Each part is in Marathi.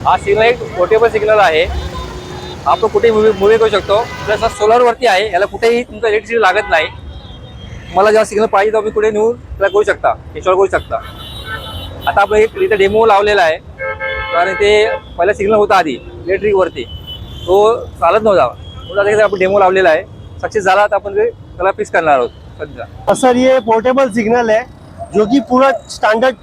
हा सिग्नल एक पोर्टेबल सिग्नल आहे. आपण कुठेही मूव्ही करू शकतो. प्लस हा सोलरवरती आहे. याला कुठेही तुमचं इलेक्ट्रिसिटी लागत नाही. मला जेव्हा सिग्नल पाहिजे तेव्हा तुम्ही कुठे नेऊन त्याला करू शकता, इन्स्टॉल करू शकता. आता आपण एक इथं डेमो लावलेला आहे. कारण ते पहिला सिग्नल होता आधी इलेक्ट्रिकवरती, तो चालत नव्हता. म्हणून आपण डेमो लावलेला आहे. सक्सेस झाला तर आपण त्याला फिक्स करणार आहोत सध्या. सर ये पोर्टेबल सिग्नल है जो कि पूरा स्टैंडर्ड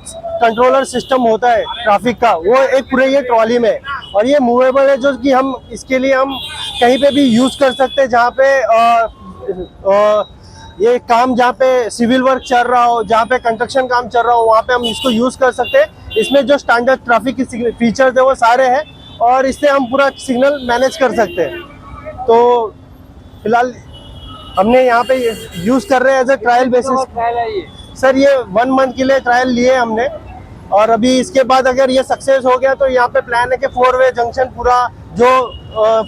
कंट्रोलर सिस्टम होता है ट्रैफिक का, वो एक पूरे ये ट्रॉली में, और ये मूवेबल है जो कि हम इसके लिए हम कहीं पे भी यूज कर सकते हैं. जहाँ पे ये काम, जहाँ पे सिविल वर्क चल रहा हो, जहाँ पे कंस्ट्रक्शन काम चल रहा हो, वहाँ पे हम इसको यूज कर सकते हैं. इसमें जो स्टैंडर्ड ट्रैफिक की फीचर्स है वो सारे हैं, और इससे हम पूरा सिग्नल मैनेज कर सकते हैं. तो फिलहाल हमने यहाँ पे यूज कर रहे हैं as a trial basis. Sir ये 1 मंथ के लिए ट्रायल लिए हमने, और अभी इसके बाद अगर ये सक्सेस हो गया तो यहाँ पे प्लान है कि 4-वे जंक्शन पूरा जो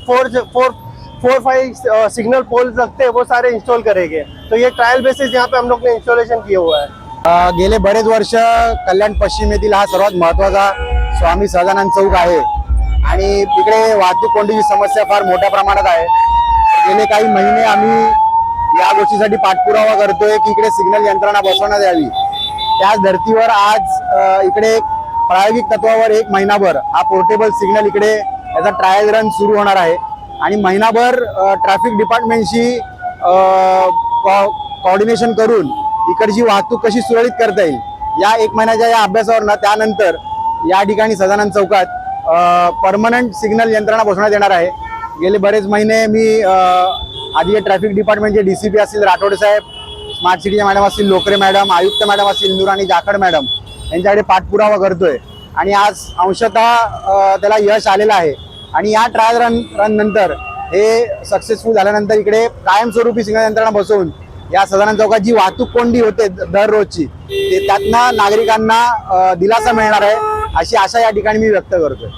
4-5 सिग्नल पोल्स लगते हैं वो सारे इंस्टॉल करेंगे. तो ये ट्रायल बेसिस यहाँ पे हम लोग ने इंस्टॉलेशन किया हुआ है. गेले बरेच वर्ष कल्याण पश्चिम येथील हा सर्वात महत्त्वाचा स्वामी सहजानंद चौक आहे आणि तिकडे वाहतूक कोंडीची समस्या फार मोठ्या प्रमाणात आहे. गेले काही महिने आम्ही या गोष्टीसाठी पाठपुरावा करतोय की इकडे सिग्नल यंत्रणा बसवण्यात यावी. त्याच धर्तीवर आज इकडे प्रायोगिक तत्वावर 1 महिनाभर हा पोर्टेबल सिग्नल इकडे याचा ट्रायल रन सुरू होणार आहे आणि महिनाभर ट्रॅफिक डिपार्टमेंटशी कोऑर्डिनेशन करून इकडची वाहतूक कशी सुरळीत करता येईल या 1 महिन्याच्या या अभ्यासावर त्यानंतर या ठिकाणी सदानंद चौकात परमनंट सिग्नल यंत्रणा बसवण्यात येणार आहे. गेले बरेच महिने मी आधी ट्रॅफिक डिपार्टमेंटचे डीसीपी असतील राठोड साहेब, स्मार्ट सिटीच्या मॅडम असतील लोकरे मॅडम, आयुक्त मॅडम असतील इंदुराणी जाखड मॅडम यांच्याकडे पाठपुरावा करतोय आणि आज अंशतः त्याला यश आलेलं आहे. आणि या ट्रायल रन नंतर हे सक्सेसफुल झाल्यानंतर इकडे कायमस्वरूपी सिग्नल यंत्रणा बसवून या सदानंद चौकात जी वाहतूक कोंडी होते दररोजची त्यातनं नागरिकांना दिलासा मिळणार आहे अशी आशा या ठिकाणी मी व्यक्त करतोय.